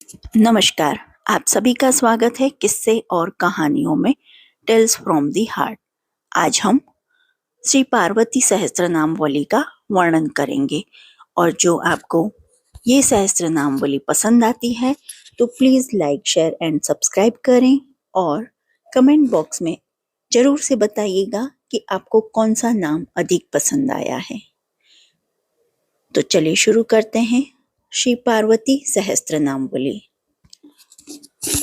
नमस्कार। आप सभी का स्वागत है किस्से और कहानियों में टेल्स फ्रॉम दी हार्ट। आज हम श्री पार्वती सहस्त्रनामावली का वर्णन करेंगे और जो आपको ये सहस्त्रनामावली पसंद आती है तो please like share and subscribe करें और कमेंट बॉक्स में ज़रूर से बताइएगा कि आपको कौन सा नाम अधिक पसंद आया है। तो चलिए शुरू करते हैं श्री पार्वती सहस्त्रनामावली।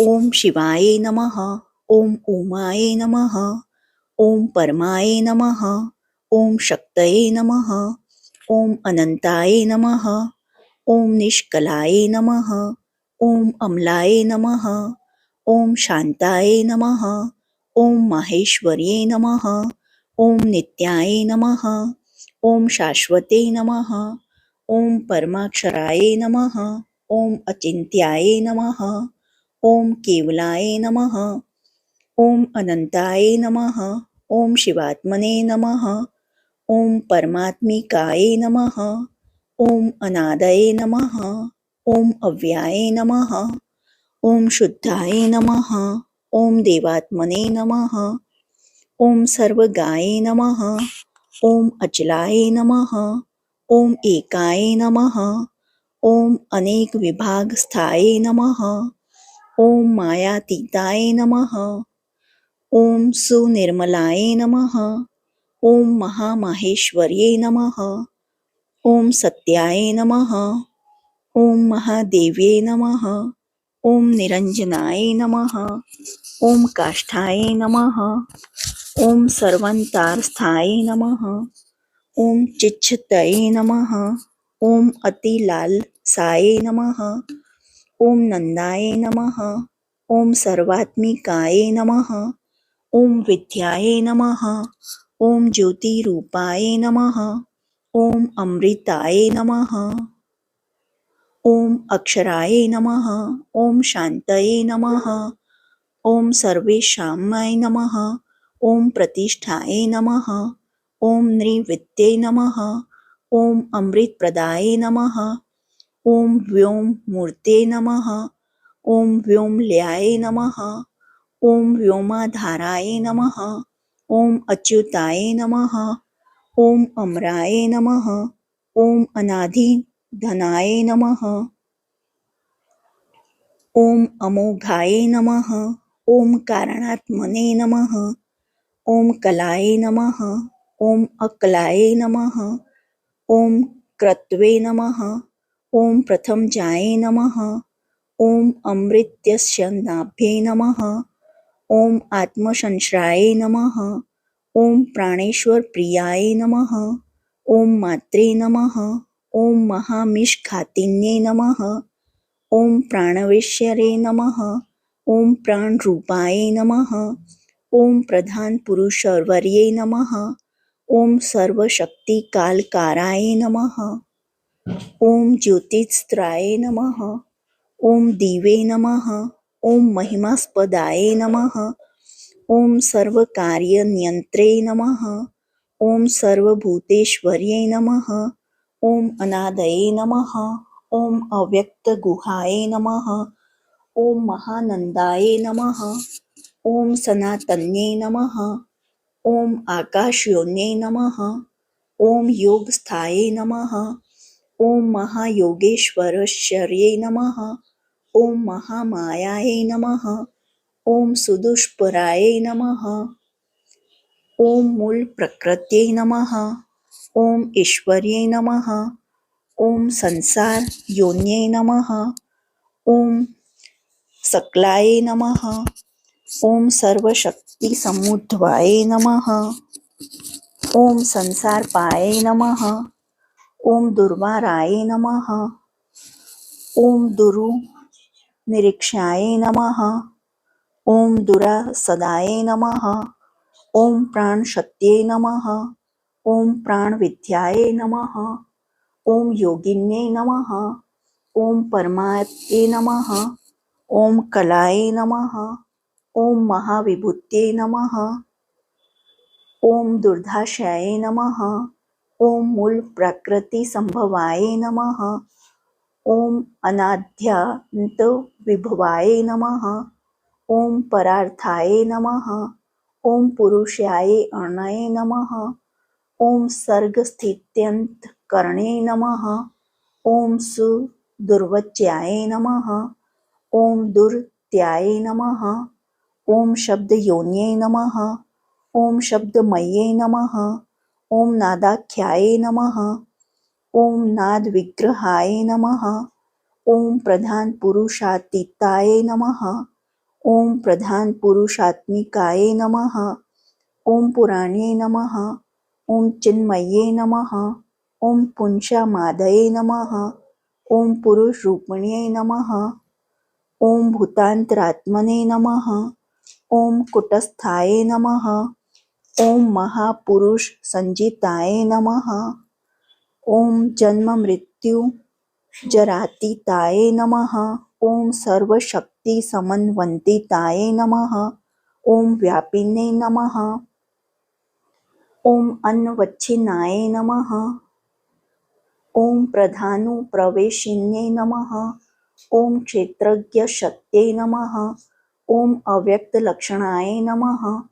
ओम शिवाय नमः। ओम उमाय नमः। ओम परमाय नमः। ओम शक्तये नमः। ओम अनंताय नमः। ओम निष्कलाय नमः। ओम अमलाय नमः। ओम शांताय नमः। ओम माहेश्वर्ये नमः। ओम नित्याय नमः। ओम शाश्वते नमः। ओम परमाक्षराय नमः। ओम अचिन्त्याय नमः। ओम केवलाय नमः। ओम अनंताय नमः। ओम शिवात्मने नमः। ओम परमात्मिकाय नमः। ओम अनादये नमः। ओम अव्याय नमः। ओम शुद्धाय नमः। ओम देवात्मने नमः। ओम सर्वगाय नमः। ओम अचलाय नमः। ओम एकाय नमः। ओम अनेक विभाग स्थाय नमः। ओम मायातीताय नमः। ओम सुनिर्मलाय नमः। ओम महामाहेश्वर्ये नमः। ओम सत्याय नमः। ओम महादेव्ये नमः। ओम निरंजनाय नमः। ओम काष्ठाय नमः। ओम सर्वंतारस्थाय नमः। ओम चिच्छतये नमः। ओम अतिलालसाय नमः। ओम नंदाय नमः। ओम सर्वात्मिकाय नमः। ओम विद्याय नमः। ओम ज्योतिरूपाय नमः। ओम अमृताय नमः। ओम अक्षराय नमः। ओम शांतये नमः। ओम सर्वेशाम्य नमः। ओम प्रतिष्ठाय नमः। ओम नृविद्ये नमः। ओम अमृतप्रदाय नमः। ओम व्योम मूर्ते नमः। ओम व्योमल्याय नमः। ओम व्योमाधाराय नमः। ओम अच्युताय नमः। ओम अमराय नमः। ओम अनाधिधनाय नमः। ओम अमोघाय नमः। ओम कारणात्मने नमः। ओम कलाय नमः। ओम अकलाय नमः। ओम क्रत्वे नमः। ओम प्रथमजाय नमः। ओम अमृतस्य नाभ्ये नमः। ओम आत्मसंश्राय नमः। ओम प्राणेश्वर प्रियाय नमः। ओम मात्रे नमः। ओम महामिष्घातिन्ये नमः। ओम प्राणवेश्वरे नमः। ओम प्राणरूपाय नमः। ओम प्रधान पुरुषवर्ये नमः। ओम सर्वशक्तिकालकाराय नमः। ओम ज्योतिस्त्राय नमः। ओम दिवे नमः। ओम महिमास्पदाय नमः। ओम सर्वकार्यनियंत्रे नमः। ओम सर्वभूतेश्वर्ये नमः। ओम अनादये नमः। ओम अव्यक्तगुहाय नमः। ओम महानंदाय नमः। ओम सनातन्ये नमः। ओम आकाशयोन्ये नमः। ओम योगस्थाये नमः। ओम महायोगेश्वरश्वर्ये नमः। ओम महामायाय नमः। ओम सुदुष्पराय नमः। ओम मूल प्रकृत्यै नमः। ओम ईश्वर्ये नमः। ओम संसार योन्ये नमः। ओम सकलाय नमः। ओम सर्वशक्ति समुद्भवाय नमः। ओम संसार पाय नमः। ओम दुर्वाराय नमः। ओम दुरु निरीक्षाय नमः। ओम दुरासदाय नमः। ओम प्राणशक्त्यै नमः। ओम प्राणविद्याय नमः। ओम योगिन्ये नमः। ओम परमात्मने नमः। ओम कलाय नमः। ओम महाविभूत्यै नमः। ओम दुर्धाशाय नमः। ओम मूल प्रकृति संभवाय नमः। ઓમ અનાદ્યાંત વિભવાય નમઃ. ઓમ પરાર્થાય નમઃ. ઓમ પુરુષાય અર્ણય નમઃ. ઓમ સર્ગસ્થિત્યંત કર્ણે નમઃ. ઓમ સુદુર્વચ્યાય નમઃ. ઓમ દુર્ત્યાય નમઃ. ઓમ શબ્દયોન્યે નમઃ. ઓમ શબ્દમયે નમઃ. ઓમ નાદાખ્યાય નમઃ. ઓમ નાદવિગ્રહાય નમઃ. ઓમ પ્રધાન પુરુષાતીતાય નમઃ. ઓમ પ્રધાન પુરુષાત્મિકાય નમઃ. ઓમ પુરાણ્યે નમઃ. ઓમ ચિન્મયે નમઃ. ઓમ પુંસામાદયે નમઃ. ઓમ પુરુષરૂપિણ્યે નમઃ. ઓમ ભૂતાંતરાત્મને નમઃ. ઓમ કુટસ્થાય નમઃ. ઓમ મહાપુરુષ સંજિતાય નમઃ. ઓમ જન્મ મૃત્યુ જરાતીતાય નમઃ. ઓમ સર્વશક્તિ સમન્વંતિતાય નમઃ. ઓમ વ્યાપિને નમઃ. ઓમ અન્નવચ્છિન્નાય નમઃ. ઓમ પ્રધાનુપ્રવેશિન્યે નમઃ. ઓમ ક્ષેત્રજ્ઞશક્ત્યે નમઃ. ઓમ અવ્યક્તલક્ષણાય નમઃ.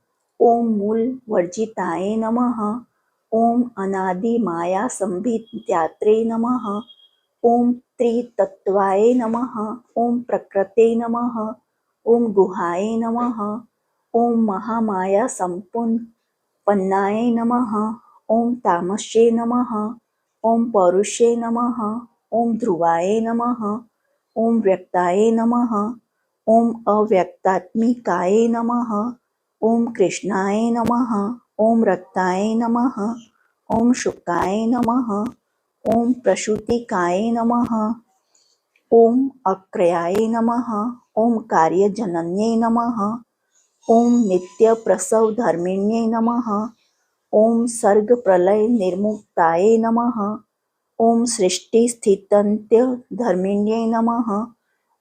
ઓમ મૂલવર્જિતાય નમઃ. ઓમ અનાદિમાયાસંભિત્યાત્રે નમઃ. ઓમ ત્રિતત્વાય નમઃ. ઓમ પ્રકૃતે નમઃ. ઓમ ગુહાય નમઃ. ઓમ મહામાયાસંપન્નાય નમઃ. ઓમ તામસ્યે નમઃ. ઓમ પૌરુષે નમઃ. ઓમ ધ્રુવાય નમઃ. ઓમ વ્યક્તાય નમઃ. ઓમ અવ્યક્તાત્મિકાય નમઃ. ઓમ કૃષ્ણાય નમઃ. ઓમ રક્તાય નમઃ. ઓમ શુકાય નમઃ. ઓમ પ્રસૂતિકાય નમઃ. ઓમ અક્રયાય નમઃ. ઓમ કાર્યજનન્યે નમઃ. ઓમ નિત્યપ્રસવધર્મિણ્યે નમઃ. ઓમ સર્ગપ્રલય નિર્મુક્તાય નમઃ. ઓમ સૃષ્ટિસ્થિત્યંત્યધર્મિણ્યે નમઃ.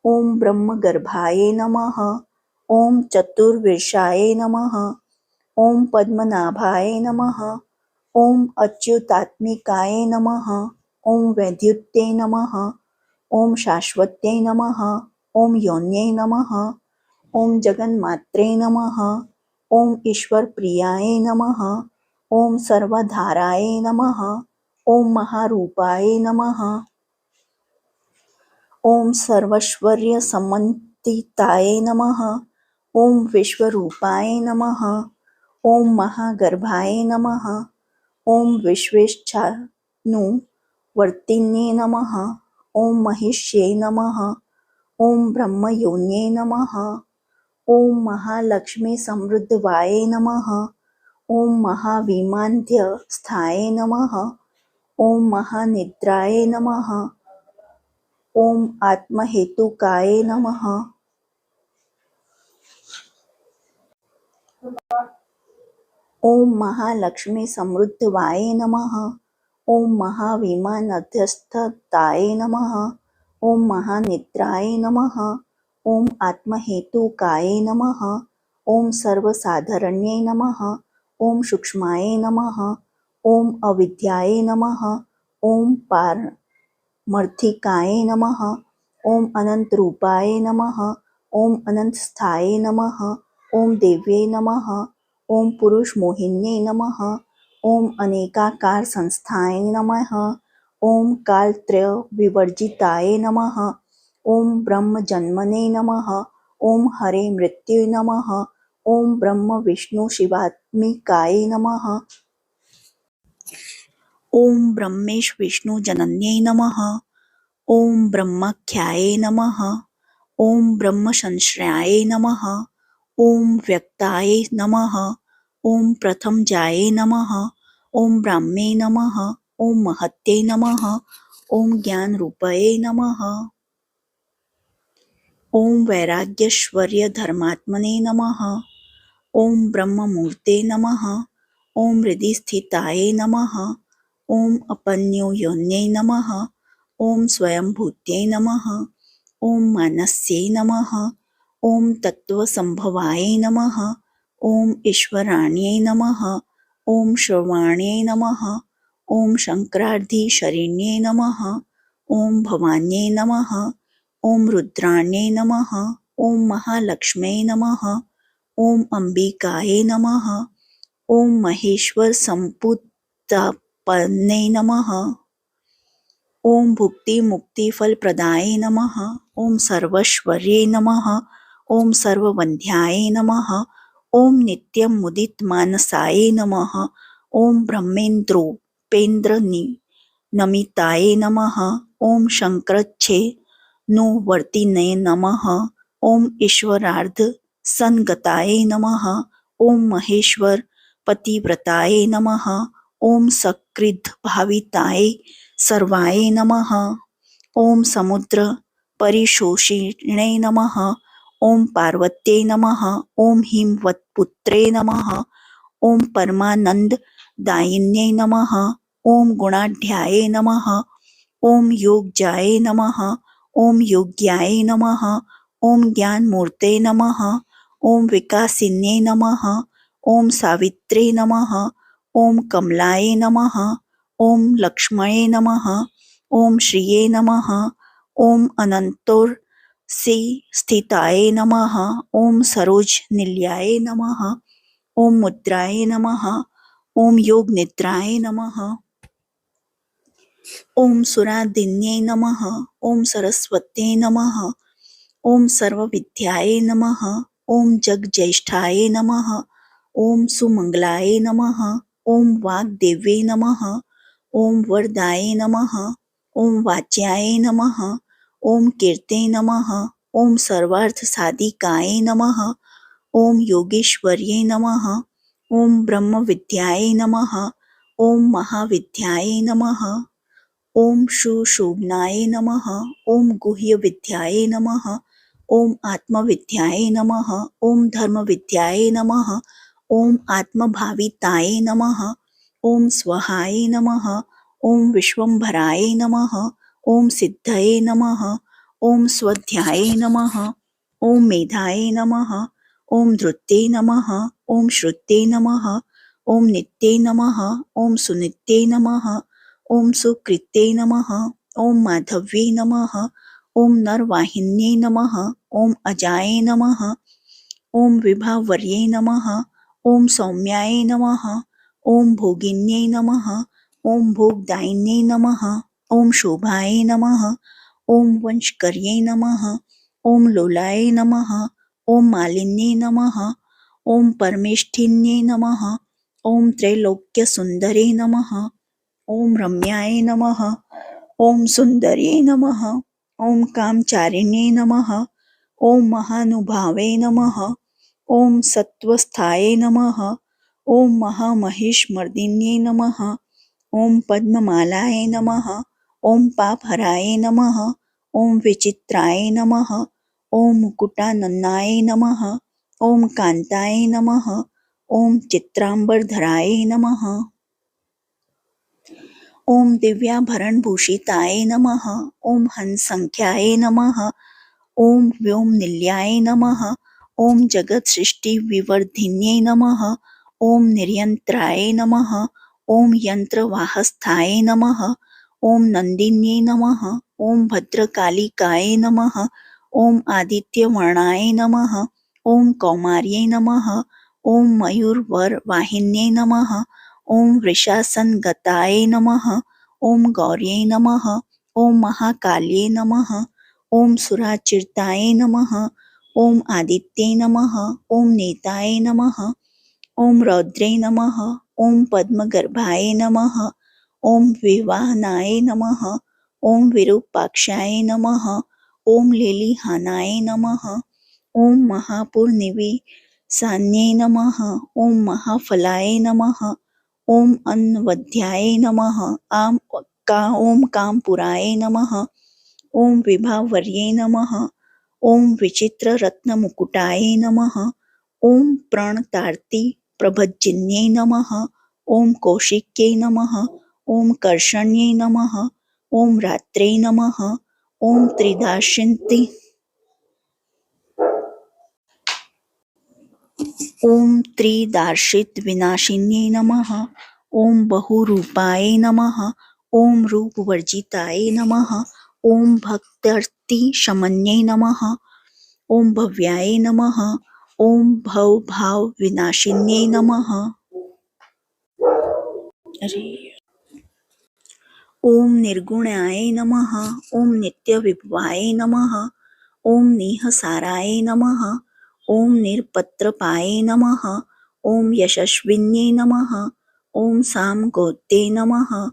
ઓમ બ્રહ્મગર્ભાય નમઃ. ઓમ ચતુર્વિશાય નમઃ. ઓમ પદ્મનાભાય નમઃ. ઓમ અચ્યુતાત્મિકાય નમઃ. ઓમ વૈદ્યુત્યે નમઃ. ઓમ શાશ્વત્યે નમઃ. ઓમ યોન્યે નમઃ. ઓમ જગન્માત્રે નમઃ. ઓમ ઈશ્વરપ્રિયાય નમઃ. ઓમ સર્વધારાય નમઃ. ઓમ મહારૂપાય નમઃ. ઓમ સર્વૈશ્વર્યસમન્વિતાય નમઃ. ઓમ વિશ્વરૂપાય નમઃ. ઓમ મહાગર્ભાય નમઃ. ઓમ વિશ્વેચ્છાનુવર્તિન્યે નમઃ. ઓમ મહિષ્યે નમઃ. ઓમ બ્રહ્મયોન્યે નમઃ. ઓમ મહાલક્ષ્મીસમૃદ્ધવાય નમઃ. ઓમ મહાવિમાન્ધ્યસ્થાય નમઃ. ઓમ મહાનિદ્રાય નમઃ. ઓમ આત્મહેતુકાય નમઃ. ઓમ મહાલક્ષ્મીસમૃદ્ધવાય નમઃ. ઓમ મહાવિમાનાધ્યસ્થતાય નમઃ. ઓમ મહાનિદ્રાય નમઃ. ઓમ આત્મહેતુકાય નમઃ. ઓમ સર્વસાધારણ્યે નમઃ. ઓમ સૂક્ષ્માય નમઃ. ઓમ અવિદ્યાય નમઃ. ઓમ પારમર્થિકાય નમઃ. ઓમ અનંતરૂપાય નમઃ. ઓમ અનંતસ્થાય નમઃ. ઓમ દેવ્યે નમઃ. ઓમ પુરુષમોહિન્યે નમઃ. ઓમ અનેકાકાર સંસ્થાય નમઃ. ઓમ કાલત્રયવિવર્જિતાય નમઃ. ઓમ બ્રહ્મજન્મને નમઃ. ઓમ હરે મૃત્યુય નમઃ. ઓમ બ્રહ્મ વિષ્ણુ શિવાત્મિકાય નમઃ. ઓમ બ્રહ્મેશ વિષ્ણુ જનન્યે નમઃ. ઓમ બ્રહ્માખ્યાય નમઃ. ઓમ બ્રહ્મસંશ્રયાય નમઃ. ઓમ વ્યક્તાય નમઃ. ઓમ પ્રથમજાય નમઃ. ઓમ બ્રાહ્મે નમઃ. ઓમ મહત્યે નમઃ. ઓમ જ્ઞાનરૂપયે નમઃ. ઓમ વૈરાગ્યૈશ્વર્યધર્માત્મને નમઃ. ઓમ બ્રહ્મમૂર્તે નમઃ. ઓમ હૃદિસ્થિતાય નમઃ. ઓમ અપન્યોયોન્યે નમઃ. ઓમ સ્વયંભૂત્યે નમઃ. ઓમ માનસ્યે નમઃ. ઓમ તત્વસંભવાય નમઃ. ઓમ ઈશ્વરાણ્યે નમઃ. ઓમ શ્રવાણ્યે નમઃ. ઓમ શંકરાધિશરીણ્યે નમઃ. ઓમ ભવાન્યે નમઃ. ઓમ રુદ્રાણ્યે નમઃ. ઓમ મહાલક્ષ્મ્યે નમઃ. ઓમ અંબિકાય નમઃ. ઓમ મહેશ્વર સંપુત્તપન્ને નમઃ. ઓમ ભુક્તિ મુક્તિ ફલપ્રદાય નમઃ. ઓમ સર્વશ્વર્યે નમઃ. ઓમ સર્વવંધ્યાય નમઃ. ઓમ નિત્યમ મુદિત માનસાય નમઃ. ઓમ બ્રહ્મેન્દ્રોપેન્દ્ર નમિતાય નમઃ. ઓમ શંકરચ્છે નો વર્તિને નમઃ. ઓમ ઈશ્વરાર્ધ સંગતાય નમઃ. ઓમ મહેશ્વર પતિવ્રતાય નમઃ. ઓમ સકૃદ્ ભાવિતાય સર્વાય નમઃ. ઓમ સમુદ્ર પરિશોષિણે નમઃ. ઓમ પાર્વત્यै નમઃ. ઓમ હિમવત્પુત્રે નમઃ. ઓમ પરમાનંદદાયિન્યે નમઃ. ઓમ ગુણાઢ્યાય નમઃ. ઓમ યોગજાય નમઃ. ઓમ યોગ્યાય નમઃ. ઓમ જ્ઞાનમૂર્તે નમઃ. ઓમ વિકાસિન્યે નમઃ. ઓમ સાવિત્રે નમઃ. ઓમ કમલાય નમઃ. ઓમ લક્ષ્મણે નમઃ. ઓમ શ્રિયે નમઃ. ઓમ અનંતોર્ષિ સ્થિતાય નમઃ. ઓમ સરોજનિલયાય નમઃ. ઓમ મુદ્રાય નમઃ. ઓમ યોગનિદ્રાય નમઃ. ઓમ સુરાધિન્યે નમઃ. ઓમ સરસ્વત્यै નમઃ. ઓમ સર્વવિદ્યાય નમઃ. ઓમ જગજ્યેષ્ઠાય નમઃ. ઓમ સુમંગલાય નમઃ. ઓમ વાગ્દેવ્યે નમઃ. ઓમ વરદાય નમઃ. ઓમ વાચ્યાય નમઃ. ઓમ કીર્તે નમઃ. ઓમ સર્વાર્થસાધિકાય નમઃ. ઓમ યોગેશ્વર્યે નમઃ. ઓમ બ્રહ્મવિદ્યાય નમઃ. ઓમ મહાવિદ્યાય નમઃ. ઓમ સુષુમ્નાય નમઃ. ઓમ ગુહ્યવિદ્યાય નમઃ. ઓમ આત્મવિદ્યાય નમઃ. ઓમ ધર્મવિદ્યાય નમઃ. ઓમ આત્મભાવિતાય નમઃ. ઓમ સ્વહાય નમઃ. ઓમ વિશ્વંભરાય નમઃ. ઓમ સિદ્ધયે નમઃ. ઓમ સ્વધ્યાય નમઃ. ઓમ મેધાય નમઃ. ઓમ ધૃત્યે નમઃ. ઓમ શ્રુત્યે નમઃ. ઓમ નિત્યે નમઃ. ઓમ સુનિત્યે નમઃ. ઓમ સુકૃત્યે નમઃ. ઓમ માધવ્યે નમઃ. ઓમ નરવાહિન્યે નમઃ. ઓમ અજાય નમઃ. ઓમ વિભાવર્યે નમઃ. ઓમ સૌમ્યાય નમઃ. ઓમ ભોગિન્યે નમઃ. ઓમ ભોગદાયિન્યે નમઃ. ઓમ શોભાય નમઃ. ઓમ વંશકર્યે નમઃ. ઓમ લોલાય નમઃ. ઓમ માલિન્યે નમઃ. ઓમ પરમેષ્ઠિન્યે નમઃ. ઓમ ત્રૈલોક્યસુંદરે નમઃ. ઓમ રમ્યાય નમઃ. ઓમ સુંદર્યે નમઃ. ઓમ કામચારિણ્યે નમઃ. ઓમ મહાનુભાવે નમઃ. ઓમ સત્વસ્થાય નમઃ. ઓમ મહામહિષમર્દિન્યે નમઃ. ઓમ પદ્મમાલાય નમઃ. ઓમ પાપહરાય નમઃ. ઓમ વિચિત્રાય નમઃ. ઓમ મુકુટાનનાય નમઃ. ઓમ કાંતાય નમઃ. ઓમ ચિત્રાંબરધરાય નમઃ. ઓમ દિવ્યાભરણભૂષિતાય નમઃ. ઓમ હંસસંખ્યાય નમઃ. ઓમ વ્યોમનિલયાય નમઃ. ઓમ જગત્સૃષ્ટિવિવર્ધિન્યે નમઃ. ઓમ નિર્યંત્રાય નમઃ. ઓમ યંત્રવાહસ્થાય નમઃ. ઓમ નંદિન્યે નમઃ. ઓમ ભદ્રકાલિકાય નમઃ. ઓમ આદિત્યવર્ણાય નમઃ. ઓમ કૌમાર્યે નમઃ. ઓમ મયુરવરવાહિન્યે નમઃ. ઓમ વૃષાસનગતાય નમઃ. ઓમ ગૌર્યે નમઃ. ઓમ મહાકાલ્યે નમઃ. ઓમ સુરાચિતાય નમઃ. ઓમ આદિત્યે નમઃ. ઓમ નેતાય નમઃ. ઓમ રૌદ્રે નમઃ. ઓમ પદ્મગર્ભાય નમઃ. ઓમ વિવાહનાય નમઃ. ઓમ વિરૂપાક્ષાય નમઃ. ઓમ લીલિહાનાય નમઃ. ઓમ મહાપુરનિવેશાન્યે નમઃ. ઓમ મહાફલાય નમઃ. ઓમ અન્વદ્યાય નમઃ. ઓમ કામપુરાય નમઃ. ઓમ વિભાવર્યે નમઃ. ઓમ વિચિત્રરત્નમુકુટાય નમઃ. ઓમ પ્रणतार्ति પ્રભજન્યે નમઃ. ઓમ કૌશિક્યે નમઃ. ઓમ કર્ષણ્યે નમઃ. ઓમ રાત્રે નમઃ. ઓમ ત્રિદાશિન્તિ ઓમ ત્રિદાર્શિત વિનાશિન્યે નમઃ. ઓમ બહુરૂપાય નમઃ. ઓમ રૂપવર્જિતાય નમઃ. ઓમ ભક્ત્યર્તિશમન્યે નમઃ. ઓમ ભવ્યાય નમઃ. ઓમ ભવભાવ વિનાશિન્યે નમઃ. ઓમ નિર્ગુણાય નમઃ. ઓમ નિત્યવિભવાય નમઃ. ઓમ નિઃસારાય નમઃ. ઓમ નિરપત્રપાય નમઃ. ઓમ યશસ્વિન્યે નમઃ. ઓમ સામગોત્યે નમઃ.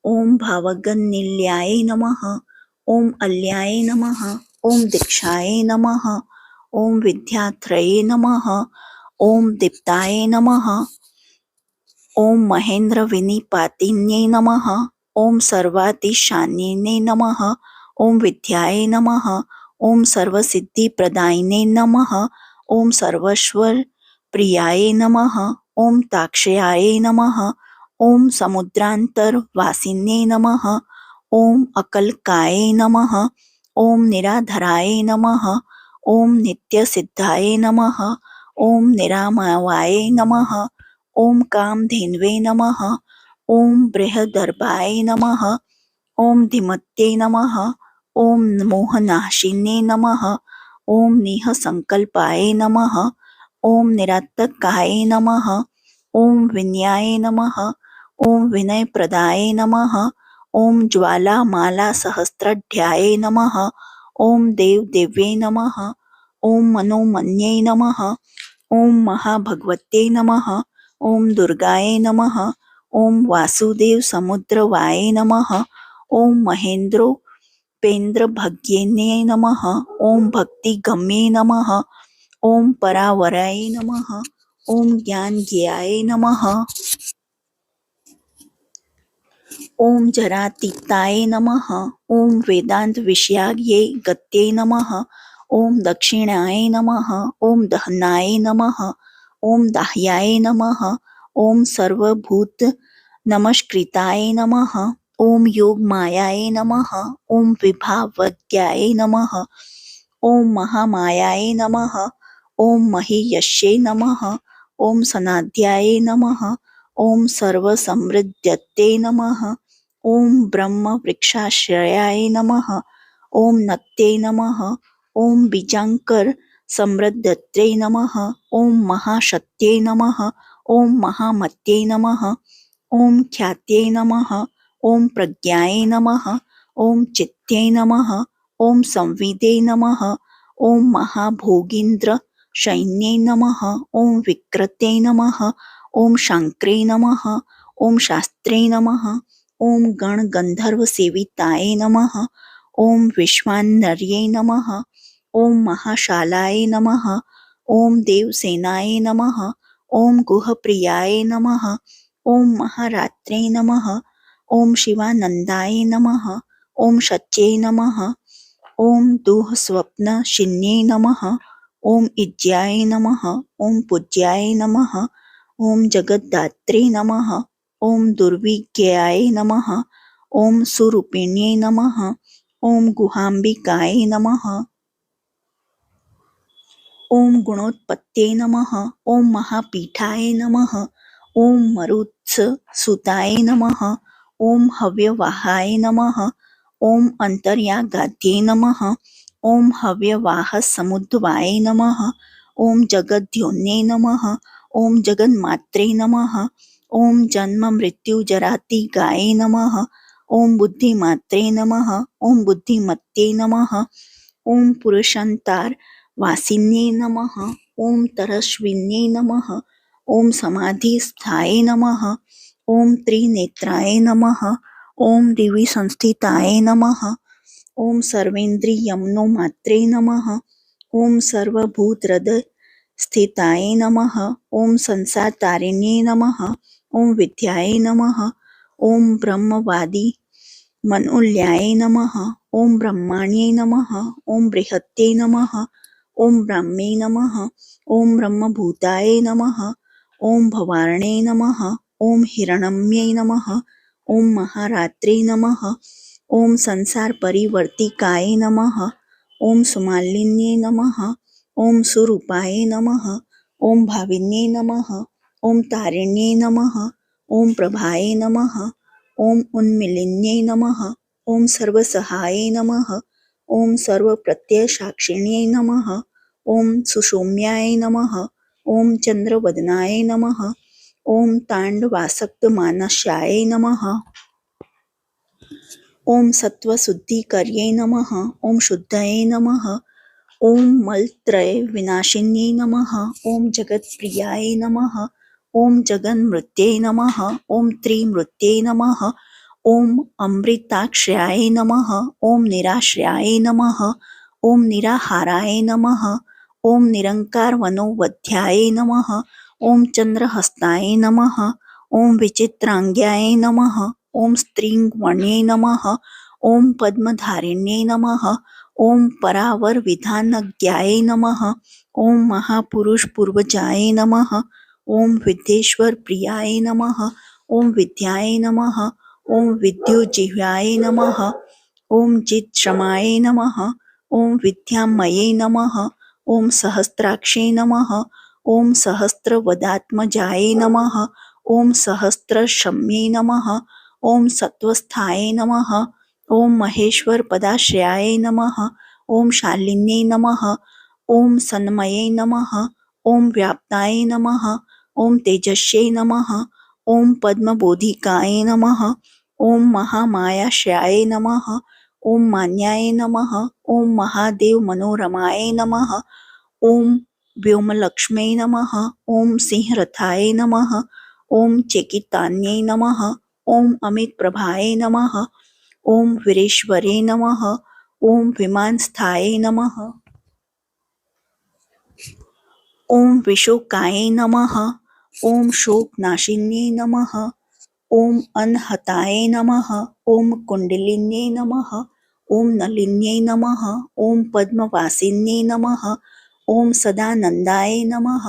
ઓમ ભાવગનિલયાય નમઃ. ઓમ અલ્યાય નમઃ. ઓમ દીક્ષાય નમઃ. ઓમ વિદ્યાત્રયે નમઃ. ઓમ દીપ્તાય નમઃ. ઓમ મહેન્દ્ર વિનિપાતિન્યે નમઃ. ઓમ સર્વાતિશાન્યે નમઃ. ઓમ વિદ્યાય નમઃ. ઓમ સર્વસિદ્ધિપ્રદાયિને નમઃ. ઓમ સર્વેશ્વરપ્રિયાય નમઃ. ઓમ તાક્ષયાય નમઃ. ઓમ સમુદ્રાંતરવાસિન્યે નમઃ. ઓમ અકલ્કાય નમઃ. ઓમ નિરાધરાય નમઃ. ઓમ નિત્યસિદ્ધાય નમઃ. ઓમ નિરામવાય નમઃ. ઓમ કામધેન્વે નમઃ. ઓમ બૃહદર્ભાય નમઃ. ઓમ ધીમત્યે નમઃ. ઓમ મોહનાશિન્યે નમઃ. ઓમ નિઃસંકલ્પાય નમઃ. ઓમ નિરાતકાય નમઃ. ઓમ વિનયાય નમઃ. ઓમ વિનયપ્રદાય નમઃ. ઓમ જ્વાલામાલાસહસ્રાઢ્યાય નમઃ. ઓમ દેવદેવ્યે નમઃ. ઓમ મનોમન્યે નમઃ. ઓમ મહાભગવત્યે નમઃ. ઓમ દુર્ગાય નમઃ. ઓમ વાસુદેવસમુદ્રવાય નમઃ. ઓમ મહેન્દ્રોપેન્દ્રભગ્યે નમઃ. ઓમ ભક્તિગમ્યે નમઃ. ઓમ પરાવરાય નમઃ. ઓમ જ્ઞાનજ્ઞેયાય નમઃ. ઓમ જરાતીતાય નમઃ. ઓમ વેદાંતવિષયાય ગત્યે નમઃ. ઓમ દક્ષિણાય નમઃ. ઓમ દહનાય નમઃ. ઓમ દાહ્યાય નમઃ. ઓમ સર્વભૂતનમસ્કૃતાય નમઃ. ઓમ યોગમાયાય નમઃ. ઓમ વિભાવગ્યાય નમઃ. ઓમ મહામાયાય નમઃ. ઓમ મહીયસ્યે નમઃ. ઓમ સનાધ્યાય નમઃ. ઓમ સર્વસમૃદ્ધત્યે નમઃ. ઓમ બ્રહ્મવૃક્ષાશ્રયાય નમઃ. ઓમ નત્યે નમઃ. ઓમ બીજાંકર સમૃદ્ધત્યે નમઃ. ઓમ મહાશક્ત્યે નમઃ. ઓમ મહામત્યે નમઃ. ઓમ ખ્યાત્યે નમઃ. ઓમ પ્રજ્ઞાય નમઃ. ઓમ ચિત્ત્યે નમઃ. ઓમ સંવિદે નમઃ. ઓમ મહાભોગીન્દ્રશયન્યે નમઃ. ઓમ વિક્રતે નમઃ. ઓમ શાંક્રે નમઃ. ઓમ શાસ્ત્રે નમઃ. ઓમ ગણગંધર્વસેવિતાય નમઃ. ઓમ વિશ્વાનર્યે નમઃ. ઓમ મહાશાલાય નમઃ. ઓમ દેવસેનાય નમઃ. ઓમ ગુહપ્રિયાય નમઃ. ઓમ મહારાત્રે નમઃ. ઓમ શિવાનંદાય નમઃ. ઓમ શચ્યે નમઃ. ઓમ દુઃસ્વપ્નશિન્યે નમઃ. ઓમ ઇજ્યાય નમઃ. ઓમ પૂજ્યાય નમઃ. ઓમ જગદ્ધાત્રે નમઃ. ઓમ દુર્વિજ્ઞાય નમઃ. ઓમ સુરૂપિણ્યે નમઃ. ઓમ ગુહાંબિકાય નમઃ. ઓમ ગુણોત્પત્ત્યે નમઃ. ઓમ મહાપીઠાય નમઃ. ઓમ મરુત્સુતાય નમઃ. ઓમ હવ્યવાહાય નમઃ. ઓમ અંતર્યાગાધ્યે નમઃ. ઓમ હવ્યવાહસમુદ્ધવાય નમઃ. ઓમ જગદ્યોન્યે નમઃ. ઓમ જગન્માત્રે નમઃ. ઓમ જન્મમૃત્યુજરાતિગાય નમઃ. ઓમ બુદ્ધિમાત્રે નમઃ. ઓમ બુદ્ધિમત્યે નમઃ. ઓમ પુરુષાંતરવાસિન્યે નમઃ. ઓમ તરસ્વિન્યે નમઃ. ઓમ સમાધિસ્થાય નમઃ. ઓમ ત્રિનેત્રાય નમઃ. ઓમ દિવિ સંસ્થિતાય નમઃ. ઓમ સર્વેન્દ્રિયમનોમાત્રે નમઃ. ઓમ સર્વભૂતહૃદયસ્થિતાય નમઃ. ઓમ સંસારતારિણ્યે નમઃ. ઓમ વિદ્યાય નમઃ. ઓમ બ્રહ્મવાદિમનોલ્યાય નમઃ. ઓમ બ્રહ્માણ્યે નમઃ. ઓમ બૃહત્યે નમઃ. ઓમ બ્રહ્મે નમઃ. ઓમ બ્રહ્મભૂતાય નમઃ. ઓમ ભવાર્ણે નમઃ. ઓમ હિરણ્મયે નમઃ. ઓમ મહારાત્રે નમઃ. ઓમ સંસારપરિવર્તિકાય નમઃ. ઓમ સુમાલિન્યે નમઃ. ઓમ સુરૂપાય નમઃ. ઓમ ભાવિન્યે નમઃ. ઓમ તારિણ્યે નમઃ. ઓમ પ્રભાય નમઃ. ॐ उन्मिलिन्यै नमः। ॐ सर्वसहायै नमः। ॐ सर्वप्रत्ययसाक्षिण्यै नमः। ॐ सुषौम्याय नमः। ॐ चन्द्रवदनाय नमः। ॐ ताण्डवासक्तमानस्याय नमः। ॐ सत्त्वशुद्धिकर्यै नमः। ॐ शुद्धये नमः। ॐ मलत्रयविनाशिन्यै नमः। ॐ जगत्प्रियाय नमः। ॐ जगन्मृत्यै नमः। ॐ त्रिमूर्त्यै नमः। ॐ अमृताक्षयाय नमः। ॐ निराश्रयाय नमः। ॐ निराहाराय नमः। ॐ निरङ्कारवनोवध्याय नमः। ॐ चन्द्रहस्ताय नमः। ॐ विचित्राङ्ग्याय नमः। ॐ स्त्रीवर्ण्यै नमः। ॐ पद्मधारिण्यै नमः। ॐ परावरविधानज्ञाय नमः। ॐ महापुरुषपूर्वजाय नमः। ॐ विद्येश्वरप्रियाय नमः। ॐ विद्याय नमः। ॐ विद्युज्जिह्वाय नमः। ॐ जितश्रमाय नमः। ॐ विद्यामये नमः। ॐ सहस्राक्षे नमः। ॐ सहस्रवदनात्मजाय नमः। ॐ सहस्रशम्ये नमः। ॐ सत्त्वस्थाय नमः। ॐ महेश्वरपदाश्रयाय नमः। ॐ शालिन्यै नमः। ॐ सन्मये नमः। ॐ व्याप्ताय नमः। ॐ तेजस्यै नमः। ॐ पद्मबोधिकाय नमः। ॐ महामायाश्रयाय नमः। ॐ मान्याय नमः। ॐ महादेवमनोरमाय नमः। ॐ व्योमलक्ष्म्यै नमः। ॐ सिंहरथाय नमः। ॐ चेकितान्यै नमः। ॐ अमितप्रभाय नमः। ॐ वीरेश्वरे नमः। ॐ विमानस्थाय नमः। ॐ विशोकाय नमः। ॐ शोकनाशिन्यै नमः। ॐ अनहताय नमः। ॐ कुण्डलिन्यै नमः। ॐ नलिन्यै नमः। ॐ पद्मवासिन्यै नमः। ॐ सदानन्दाय नमः।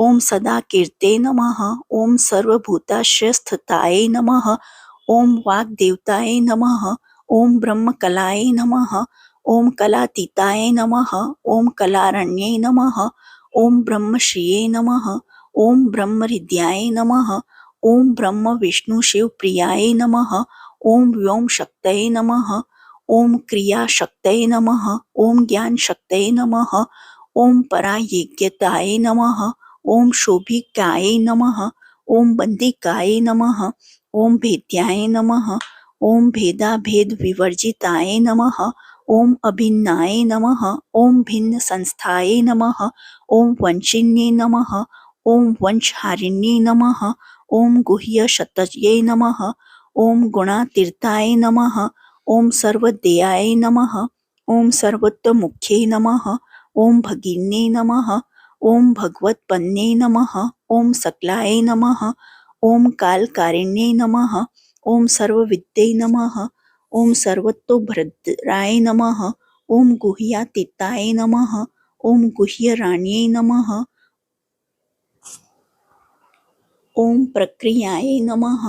ॐ सदाकीर्ते नमः। ॐ सर्वभूताश्रयस्थिताय नमः। ॐ वाग्देवताय नमः। ॐ ब्रह्मकलाय नमः। ॐ कलातीताय नमः। ॐ कलारण्यै नमः। ॐ ब्रह्मश्रिये नमः। ॐ ब्रह्महृद्याय नमः। ॐ ब्रह्म विष्णु शिवप्रियाय नमः। ॐ व्योमशक्तये नमः। ॐ क्रियाशक्तये नमः। ॐ ज्ञानशक्तये नमः। ॐ परायज्ञताय नमः। ॐ शोभिकाय नमः। ॐ बन्दिकाय नमः। ॐ भेद्याय नमः। ॐ भेदाभेदविवर्जिताय नमः। ॐ अभिन्नाय नमः। ॐ भिन्नसंस्थाय नमः। ॐ वंशिन्यै नमः। ॐ वंशहारिण्यै नमः। ॐ गुह्यशतये नमः। ॐ गुणातीताय नमः। ॐ सर्वदेयाय नमः। ॐ सर्वतोमुख्यै नमः। ॐ भगिन्यै नमः। ॐ भगवत्पन्ने नमः। ॐ सकलाय नमः। ॐ कालकारिण्यै नमः। ॐ सर्वविद्यै नमः। ॐ सर्वतोभद्राय नमः। ॐ गुह्यातीताय नमः। ॐ गुह्यराण्यै नमः। ॐ प्रक्रियाय नमः।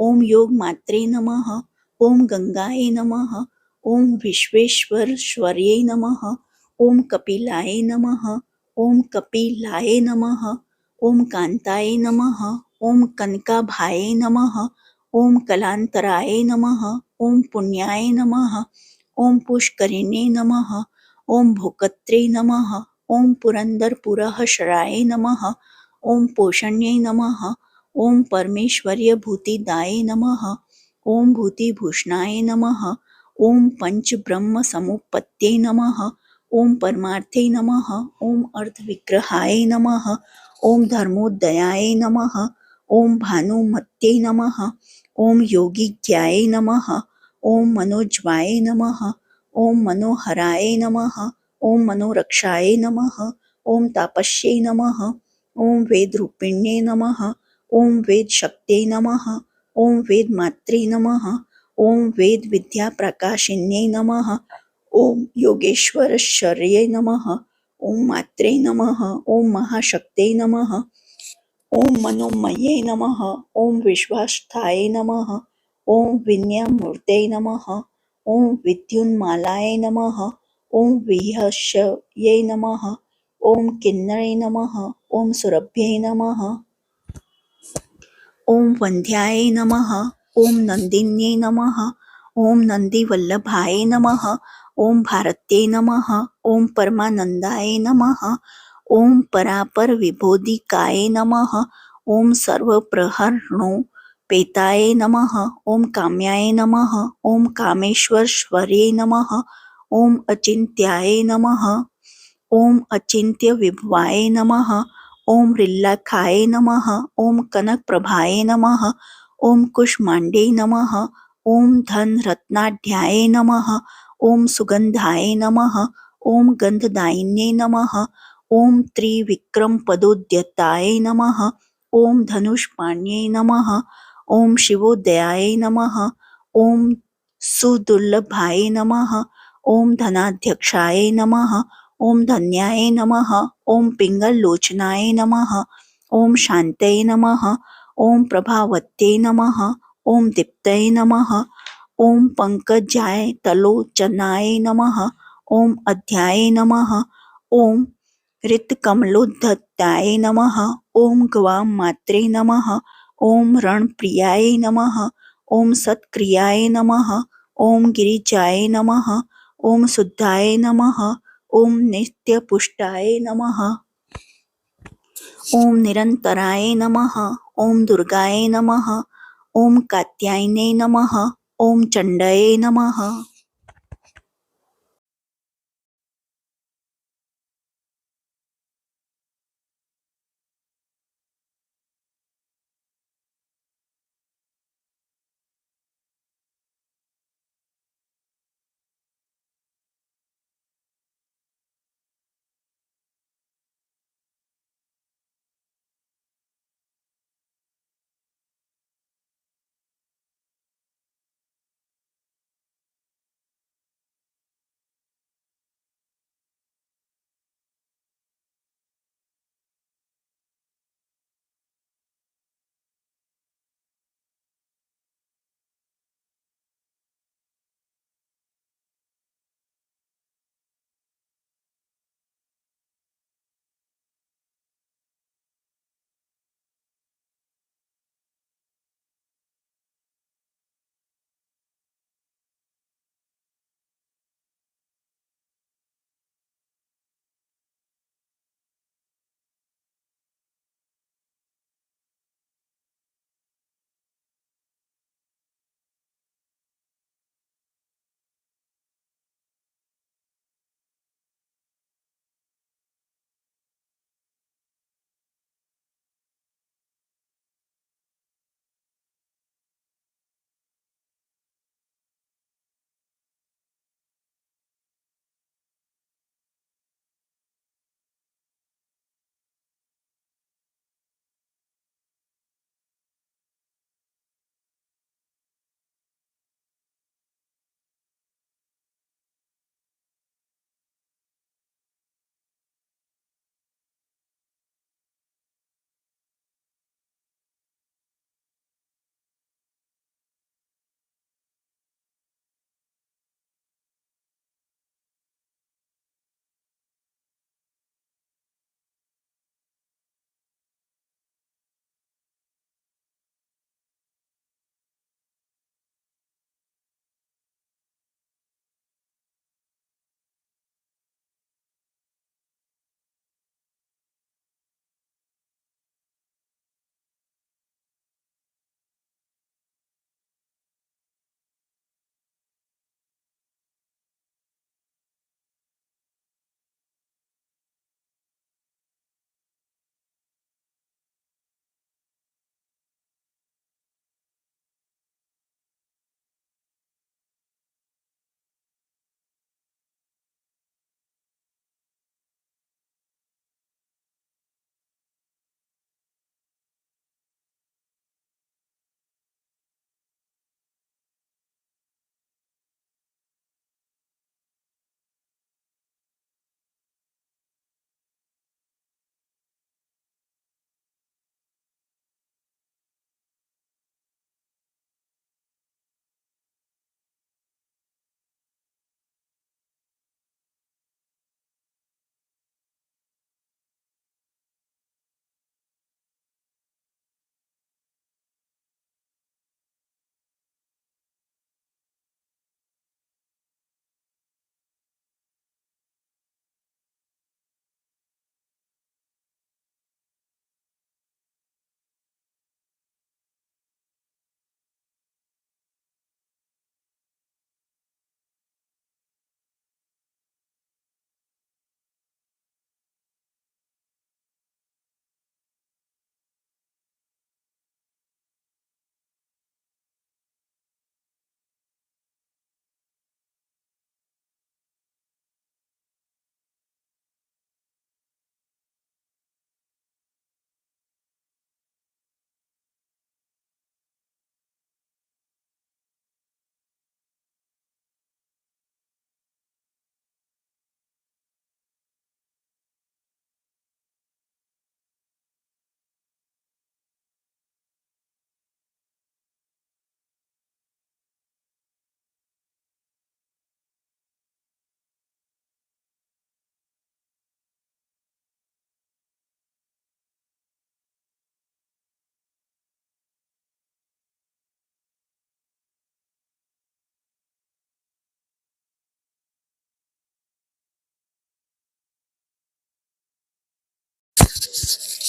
ॐ योगमात्रे नमः। ॐ गंगाय नमः। ॐ विश्वेश्वरश्वर्यै नमः। ॐ कपिलाय नमः। ॐ कपिलाय नमः। ॐ कान्ताय नमः। ॐ कनकाभाय नमः। ॐ कलान्तराय नमः। ॐ पुण्याय नमः। ॐ पुष्करिणे नमः। ॐ भोक्त्रे नमः। ॐ पुरन्दरपुरःशराय नमः। ॐ पोषण्यै नमः। ॐ परमेश्वर्यभूतिदाय नमः। ॐ भूतिभूषणाय नमः। ॐ पञ्चब्रह्मसमुत्पत्त्यै नमः। ॐ परमार्थे नमः। ॐ अर्धविग्रहाय नमः। ॐ धर्मोदयाय नमः। ॐ भानुमत्यै नमः। ॐ योगिज्ञाय नमः। ॐ मनोज्वाय नमः। ॐ मनोहराय नमः। ॐ मनोरक्षाय नमः। ॐ तापस्यै नमः। ॐ वेदरूपिण्ये नमः। ॐ वेदशक्त्यै नमः। ॐ वेदमात्रे नमः। ॐ वेदविद्याप्रकाशिन्यै नमः। ॐ योगेश्वरश्वर्यै नमः। ॐ मात्रे नमः। ॐ महाशक्त्यै नमः। ॐ मनोमये नमः। ॐ विश्वास्थाय नमः। ॐ विनयमूर्तये नमः। ॐ विद्युन्मालाय नमः। ॐ विहस्यै नमः। ॐ किन्नरे नमः। ॐ सुरभ्ये नमः। ॐ वन्द्याय नमः। ॐ नन्दिन्यै नमः। ॐ नन्दिवल्लभाय नमः। ॐ भारत्यै नमः। ॐ परमानन्दाय नमः। ॐ परापरविभोदिकाय नमः। ॐ सर्वप्रहरणोपेताय नमः। ॐ काम्याय नमः। ॐ कामेश्वरश्वर्यै नमः। ॐ अचिन्त्याय नमः। ॐ अचिन्त्यविभवाय नमः। ॐ ह्रील्लाखाय नमः। ॐ कनकप्रभाय नमः। ॐ कुष्माण्डै नमः। ॐ धनरत्नाढ्याय नमः। ॐ सुगन्धाय नमः। ॐ गन्धदायिन्यै नमः। ॐ त्रिविक्रमपदोद्यताय नमः। ॐ धनुष्पाण्यै नमः। ॐ शिवोदयाय नमः। ॐ सुदुर्लभाय नमः। ॐ धनाध्यक्षाय नमः। ॐ धन्याय नमः। ॐ पिङ्गललोचनाय नमः। ॐ शान्तये नमः। ॐ प्रभावत्यै नमः। ॐ दीप्तये नमः। ॐ पङ्कजायतलोचनाय नमः। ॐ अध्याय नमः। ॐ ऋतकमलोद्धताय नमः। ॐ गवामात्रे नमः। ॐ रणप्रियाय नमः। ॐ सत्क्रियाय नमः। ॐ गिरिजाय नमः। ॐ शुद्धाय नमः। ॐ नित्यपुष्टाय नमः। ॐ निरन्तराय नमः। ॐ दुर्गाय नमः। ॐ कात्यायनै नमः। ॐ चण्डये नमः।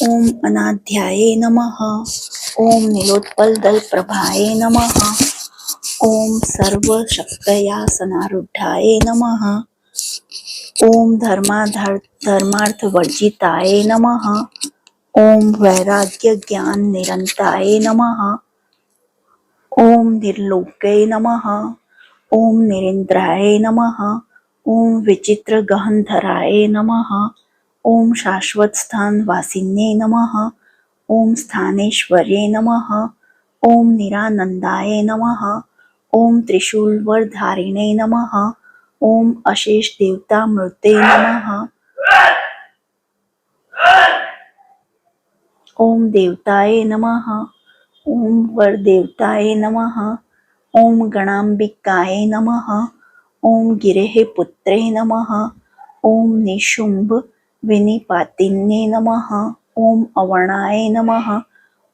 ओम अनाध्याये नमः। ओम नीलोत्पलदलप्रभाये नमः। ओम सर्वशक्तया सनारूढाये नमः। ओम धर्मार्थवर्जिताये नमः। ओम वैराग्य ज्ञान निरंताये नमः। ओम निर्लोके नमः। ओम निरेंद्राय नमः। ओम विचित्र गहनधराय नमः। ओम शाश्वत स्थान वासिन्ये नमः। ओम स्थानेश्वर्ये नमः। ओम निरानंदाय नमः। ओम त्रिशूलवरधारिणे नमः। ओम अशेष देवता मूर्ते नमः। ओम देवताय नमः। ओम वरदेवताय नमः। ओम गणाम्बिकाय नमः। ओम गिरेः पुत्रे नमः। ओम निशुम्भ विनिपातिन्ये नमः। ओम अवर्णाय नमः।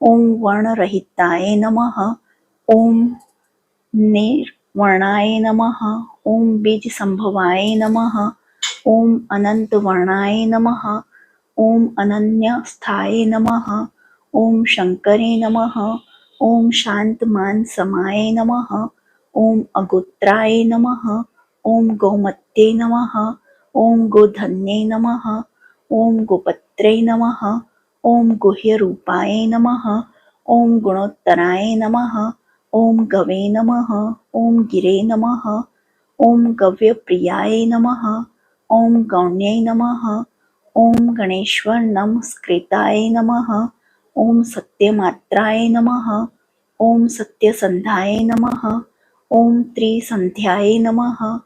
ओम वर्णरहिताय नमः। ओम निर्वर्णाय नमः। ओम बीजसंभवाय नमः। ओम अनंतवर्णाय नमः। ओम अनन्यस्थाय नमः। ओम शंकरे नमः। ओम शांतमानसमाय नमः। ओम अगोत्राय नमः। ओम गौमत्ये नमः। ओम गोधन्ये नमः। ओम गोपत्रे नमः। ओम गुह्यरूपाय नमः। ओम गुणोत्तराय नमः। ओम गवे नमः। ओम गिरे नमः। ओम गव्यप्रियाय नमः। ओम गौण्यै नमः। ओम गणेश्वर नमस्कृताय नमः। ओम सत्यमात्राय नमः। ओम सत्यसंधाय नमः। ओम त्रिसंध्याय नमः।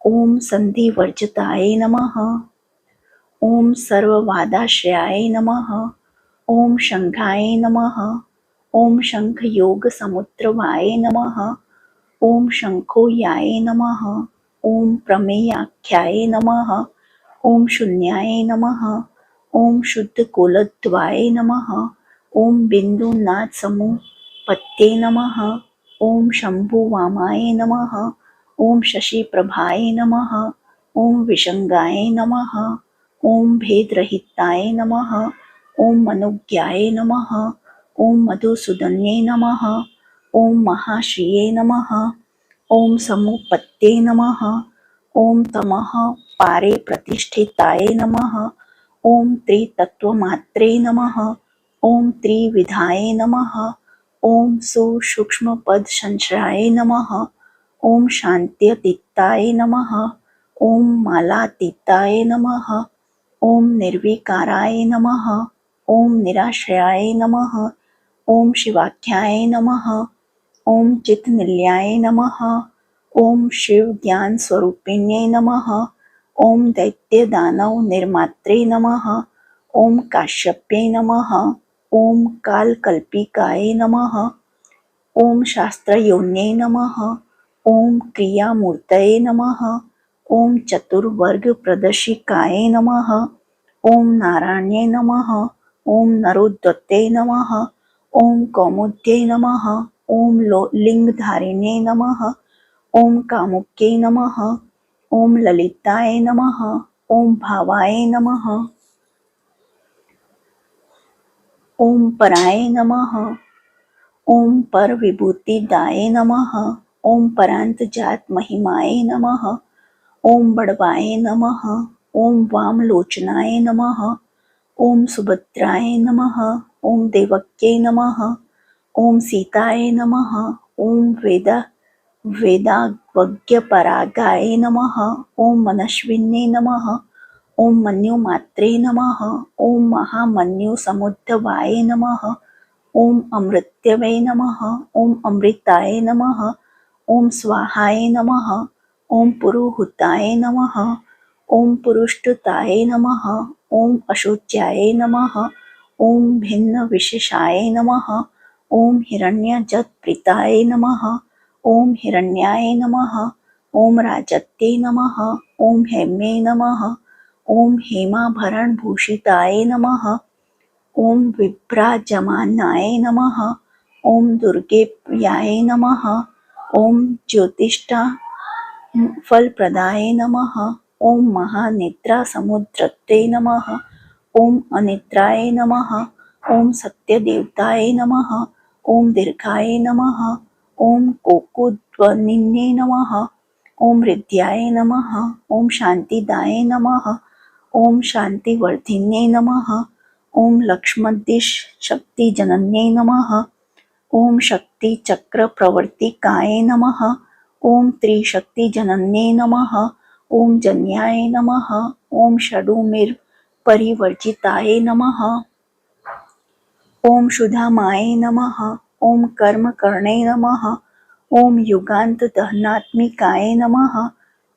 ओम संधिवर्जिताय नमः। ओम सर्ववादाश्रयाय नमः। ओम शंखाय नमः। ओम शंखयोगसमुद्रवाय नमः। ओम शंखोयाय नमः। ओम प्रमेयाख्याय नमः। ओम शून्याय नमः। ओम शुद्धकोलद्वाय नमः। ओम बिंदुनाथ समुपत्ये नमः। ओम शंभुवामाय नमः। ओम शशिप्रभाय नमः। ओम विशंगाय नमः। ओम भेदरहिताय नमः। ओम मनोज्ञाय नमः। ओम मधुसूदन्ये नमः। ओम महाश्रिये नमः। ओम समुपत्ये नमः। ओम तमः पारे प्रतिष्ठिताय नमः। ओम त्रितत्वमात्रे नमः। ओम त्रिविधाय नमः। ओम सुसूक्ष्मपदसंश्रयाय नमः। ओम शान्त्यतीताय नमः। ओम मालातीताय नमः। ओम निर्विकाराय नमः। ओम निराश्रयाय नमः। ओम शिवाख्याय नमः। ओम चित्तनिलयाय नमः। ओम शिव ज्ञान स्वरूपिण्ये नमः। ओम दैत्य दानव निर्मात्रे नमः। ओम काश्यप्ये नमः। ओम कालकल्पिकाय नमः। ओम शास्त्रयोन्ये नमः। ओम क्रियामूर्तये नमः। ओम चतुर्वर्ग प्रदर्शिकाय नमः। ओम नारायण्ये नमः। ओम नरोद्वते नमः। ओम कौमुद्ये नमः। ओम लिंगधारिणे नमः। ओम कामुक्ये नमः। ओम ललिताय नमः। ओम भावाय नमः। ओम पराय नमः। ओम पर विभूतिदाय नमः। ओम परांत जात महिमाय नमः। ओम बड़वाय नमः। ओम वामलोचनाय नमः। ओम सुभद्राय नमः। ओम देवक्ये नमः। ओम सीताय नमः। ओम वेदाज्ञपरागाय नमः। ओम मनस्विन्ये नमः। ओम मन्युमात्रे नमः। ओम महामन्युसमुद्भवाय नमः। ओम अमृत्यवे नमः। ओम अमृताय नमः। ओम स्वाहाय नमः। ओम पुरुहूताय नमः। ओम पुरुष्टुताय नमः। ओम अशोच्याय नमः। ओम भिन्न विशेषाय नमः। ओम हिरण्यजत्प्रीताय नमः। ओम हिरण्याय नमः। ओम राजत्ये नमः। ओम हेम्ये नमः। ओम हेमाभरणभूषिताय नमः। ओम विभ्राजमानाय नमः। ओम दुर्गे प्रियाय नमः। ओम ज्योतिष्ठा फलप्रदाय नमः। ओम महानेत्रा समुद्रते नमः। ઓમ અનિદ્રાય નમઃ. ઓમ સત્યદેવતાય નમઃ. ઓમ દીર્ઘાય નમઃ. ઓમ કોકુધ્વનિને નમઃ. ઓમ હૃદયાય નમઃ. ઓમ શાંતિદાય નમઃ. ઓમ શાંતિવર્ધિને નમઃ. ઓમ લક્ષ્મદ્દિશ શક્તિજનન્યે નમઃ. ઓમ શક્તિચક્ર પ્રવર્તિકાય નમઃ. ઓમ ત્રિશક્તિજનન્યે નમઃ. ઓમ જન્યાય નમઃ. ઓમ ષડુર્મિ પરિવર્જિતાય નમઃ. ઓમ શુધામાય નમઃ. ઓમ કર્મકર્ણે નમઃ. ઓમ યુગાંત દહનાત્મિકાય નમઃ.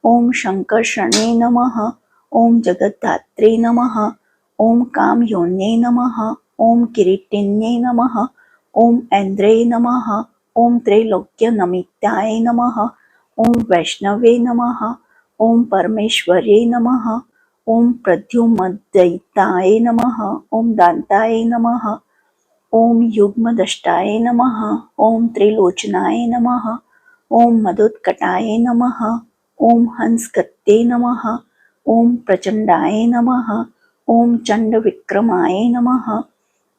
ઓમ શંકર્ષણે નમઃ. ઓમ જગદ્ધાત્રે નમઃ. ઓમ કામયોન્યે નમઃ. ઓમ કિરીટિન્યે નમઃ. ઓમ ઐન્દ્રે નમઃ. ઓમ ત્રૈલોક્યનમિતાય નમઃ. ઓમ વૈષ્ણવે નમઃ. ઓમ પરમેશ્વર્યે નમઃ. ઓમ પ્રદ્યુમ્નદયિતાય નમઃ. ઓમ દાન્તાય નમઃ. ઓમ યુગ્મદ્રષ્ટાય નમઃ. ઓમ ત્રિલોચનાય નમઃ. ઓમ મદોત્કટાય નમઃ. ઓમ હંસગત્યે નમઃ. ઓમ પ્રચંડાય નમઃ. ઓમ ચંડવિક્રમાય નમઃ.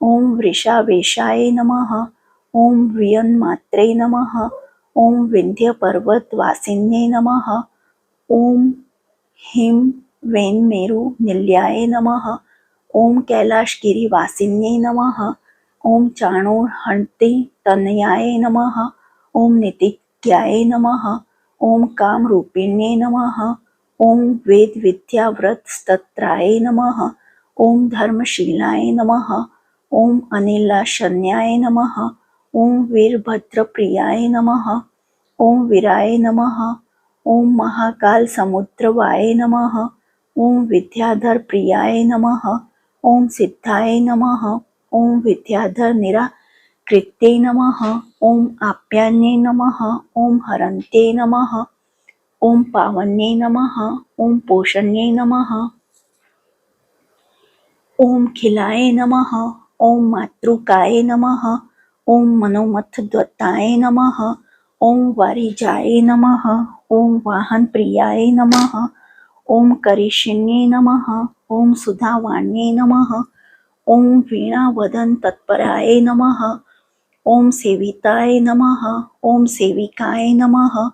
ઓમ વૃષાવેશાય નમઃ. ઓમ વિયન્માત્રે નમઃ. ઓમ વિંધ્યપર્વતવાસિન્યે નમઃ. ઓમ હિમ વેન્મેરુ નિલયાય નમઃ. ઓમ કૈલાશગિરિવાસિન્યે નમઃ. ઓમ ચાણૂરહંતિ તનયાય નમઃ. ઓમ નિતિજ્ઞાય નમઃ. ઓમ કામરૂપિણ્યે નમઃ. ઓમ વેદવિદ્યાવ્રતસ્તત્રાય નમઃ. ઓમ ધર્મશીલાય નમઃ. ઓમ અનિલાશન્યાય નમઃ. ઓમ વીરભદ્રપ્રિયાય નમઃ. ઓમ વીરાય નમઃ. ઓમ મહાકાલસમુદ્રવાય નમઃ. ઓમ વિદ્યાધરપ્રિયાય નમઃ. ઓમ સિદ્ધાય નમઃ. ઓમ વિદ્યાધર નિરાકૃત્યે નમઃ. ઓમ આપ્યાન્યે નમઃ. ઓમ હરન્ત્યે નમઃ. ઓમ પાવન્યે નમઃ. ઓમ પોષણ્યે નમઃ. ઓમ ખિલાય નમઃ. ઓમ માતૃકાય નમઃ. ઓમ મનોમથદ્વતાય નમઃ. ઓમ વારિજાય નમઃ. ઓમ વાહનપ્રિયાય નમઃ. ઓમ કરીષિણ્યે નમઃ. ઓમ સુધાવાન્યે નમઃ. ઓમ વીણાવદન તત્પરાય નમઃ. ઓમ સેવિતાય નમઃ. ઓમ સેવિકાય નમઃ.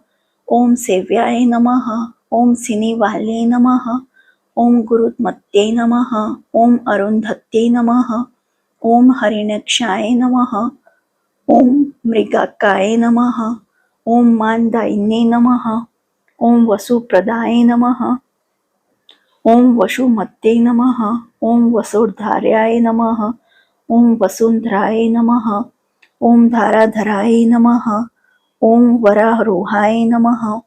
ઓમ સેવ્યાય નમઃ. ઓમ સિનિવાલ્યે નમઃ. ઓમ ગુરુત્મત્યે નમઃ. ઓમ અરુંધત્યે નમઃ. ઓમ હરિણક્ષાય નમઃ. ઓમ મૃગાકાય નમઃ. ઓમ માનદાયિન્યે નમઃ. ઓમ વસુપ્રદાય નમઃ. ઓમ વસુમત્યે નમઃ. ઓમ વસુર્ધાર્યાય નમઃ. ઓમ વસુંધરાય નમઃ. ઓમ ધારાધરાય નમઃ. ઓમ વરારોહાય નમઃ.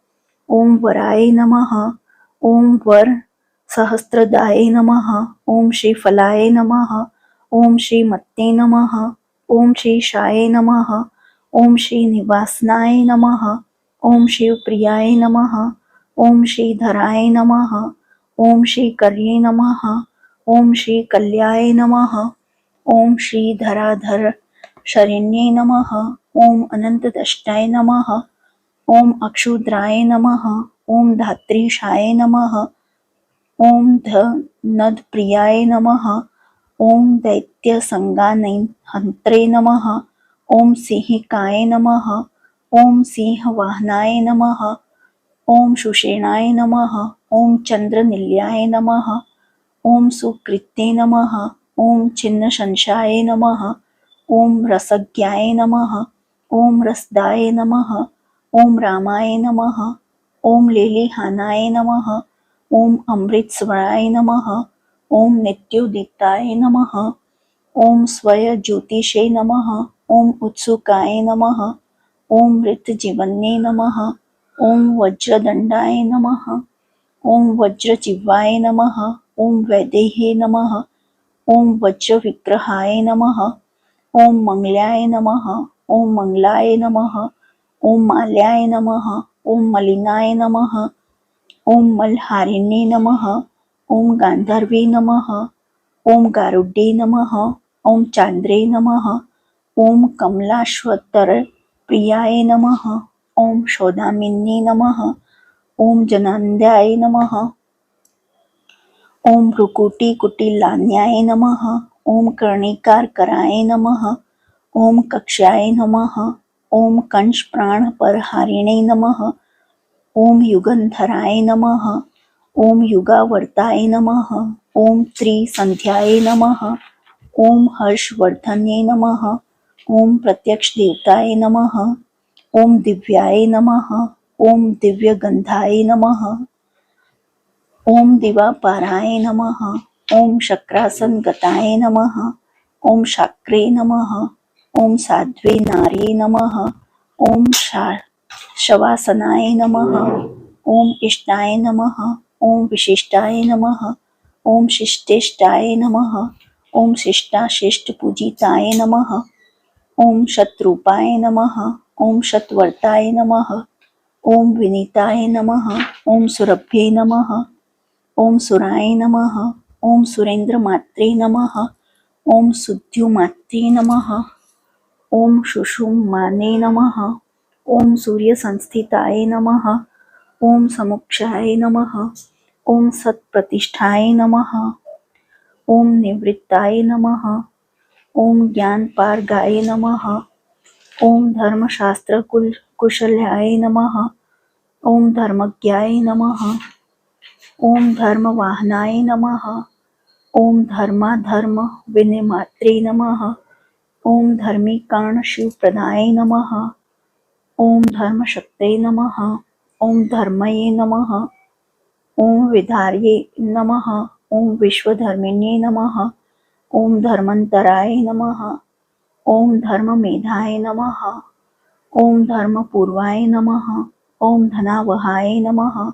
ઓમ વરાય નમઃ. ઓમ વર સહસ્રદાય નમઃ. ઓમ શ્રીફલાય નમઃ. ઓમ શ્રીમત્યે નમઃ. ઓમ શ્રીશાય નમઃ. ઓમ શ્રીનિવાસનાય નમઃ. ઓમ શિવપ્રિયાય નમઃ. ઓમ શ્રીધરાય નમઃ. ઓમ શ્રીકર્યે નમઃ. ઓમ શ્રીકલ્યાય નમઃ. ઓમ શ્રીધરાધર શરણ્યે નમઃ. ઓમ અનંતદ્રષ્ટાય નમઃ. ઓમ અક્ષુદ્રાય નમઃ. ઓમ ધાત્રીશાય નમઃ. ઓમ નદપ્રિયાય નમઃ. ઓમ દૈત્યસંગાનહંત્રે નમઃ. ઓમ સિંહિકાય નમઃ. ઓમ સિંહવાહનાય નમઃ. ઓમ સુષેણાય નમઃ. ઓમ ચંદ્રનિલયાય નમઃ. ઓમ સુકૃત્યે નમઃ. ઓમ છિન્નશંશાય નમઃ. ઓમ રસજ્ઞાય નમઃ. ઓમ રસદાય નમઃ. ઓમ રામાય નમઃ. ઓમ લેલિહાનાય નમઃ. ઓમ અમૃતસ્વરાય નમઃ. ઓમ નિત્યોદિતાય નમઃ. ઓમ સ્વયજ્યોતિષે નમઃ. ઓમ ઉત્સુકાય નમઃ. ઓમ મૃતજીવન્યે નમઃ. ઓમ વજ્રદંડાય નમઃ. ઓમ વજ્રજીહ્વાય નમઃ. ઓમ વૈદેહ્યે નમઃ. ઓમ વજ્રવિગ્રહાય નમઃ. ઓમ મંગલાય નમઃ. ઓમ મંગલાય નમઃ. ઓમ માલ્યાય નમઃ. ઓમ મલિનાય નમઃ. ઓમ મલહારિણ્યે નમઃ. ઓમ ગાંધર્વે નમઃ. ઓમ ગારુડ્યે નમઃ. ઓમ ચાંદ્રે નમઃ. ઓમ કમલાશ્વતર પ્રિયાય નમઃ. ઓમ સૌદામિન્યે નમઃ. ઓમ જનાંદ્યાય નમઃ. ओम भ्रुकुटीकुटिलान्याय नमः। ओम कर्णिकारकराय नमः। ओम कक्ष्याय नमः। ओम कंशप्राणपरहारिणे नमः। ओम युगंधराय नमः। ओम युगावर्ताय नमः। ओम त्रिसंध्याय नमः। ओम हर्षवर्धन्ये नमः। ओम प्रत्यक्ष देवताय नमः। ओम दिव्याय नमः। ओम दिव्यगंधाय नमः। ओम दिवापाराय नमः। ओम शक्रासन गताय नमः। ओम शाक्रे नमः। ओम साध्वे नार्ये नमः। ओम शवासनाय नमः। ओम इष्टाय नमः। ओम विशिष्टाय नमः। ओम शिष्टेष्टाय नमः। ओम शिष्टाशिष्ट पूजिताय नमः। ओम शतरूपाय नमः। ओम शतवर्ताय नमः। ओम विनीताय नमः। ओम सुरभ्ये नमः। ओम सुराय नमः। ओम सुरेंद्रमात्रे नमः। ओम सुद्युमात्रे नमः। ओम सुषुम्नाने नमः। ओम सूर्यसंस्थिताय नमः। ओम समुक्षाय नमः। ओम सत्प्रतिष्ठाय नमः। ओम निवृत्ताय नमः। ओम ज्ञानपारगाय नमः। ओम धर्मशास्त्र कुशल्याय नमः। ओम धर्मज्ञाय नमः। ओम धर्मवाहनाय नमः। ओम धर्माधर्म विनिमात्रे नमः। ओम धर्मीकर्ण शिवप्रदाय नमः। ओम धर्मशक्तये नमः। ओम धर्मये नमः। ओम विधार्ये नमः। ओम विश्वधर्मिण्ये नमः। ओम धर्मांतराय नमः। ओम धर्ममेधाय नमः। ओम धर्मपूर्वाय नमः। ओम धनावहाय नमः।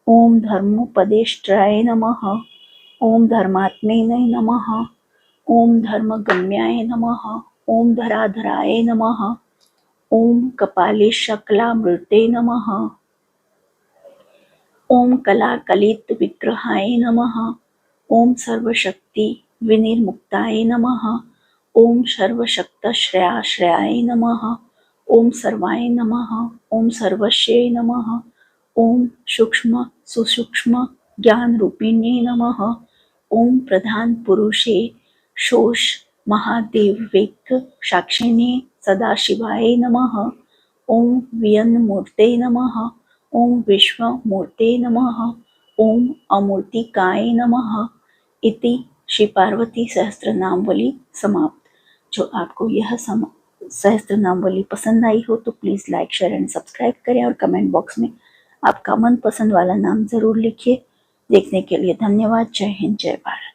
ओम धर्मोपदेष्ट्राय नमः। ओम धर्मात्मेने नमः। ओम धर्मगम्याय नमः। ओम धराधराय नमः। ओम कपाले शकलामृते नमः। ओम कलाकलित विग्रहाय नमः। ओम सर्वशक्ति विनिर्मुक्ताय नमः। ओम सर्वशक्तश्रयाश्रयाय नमः। ओम सर्वाय नमः। ओम सर्वस्यै नमः। ओम सूक्ष्म सुसूक्ष्म ज्ञान रूपिणे नमः। ओम प्रधान पुरुषे शोष महादेववेक साक्षिणे सदाशिवाय नमः। ओम वियन्मूर्ते नमः। ओम विश्वमूर्ते नमः। ओम अमूर्तिकाय नमः। इति श्री पार्वती सहस्त्र नामवली समाप्त। जो आपको यह सहस्त्र नामवली पसंद आई हो तो please like share and subscribe करें और कमेंट बॉक्स में आपका मनपसंद वाला नाम ज़रूर लिखिए। देखने के लिए धन्यवाद। जय हिंद, जय भारत।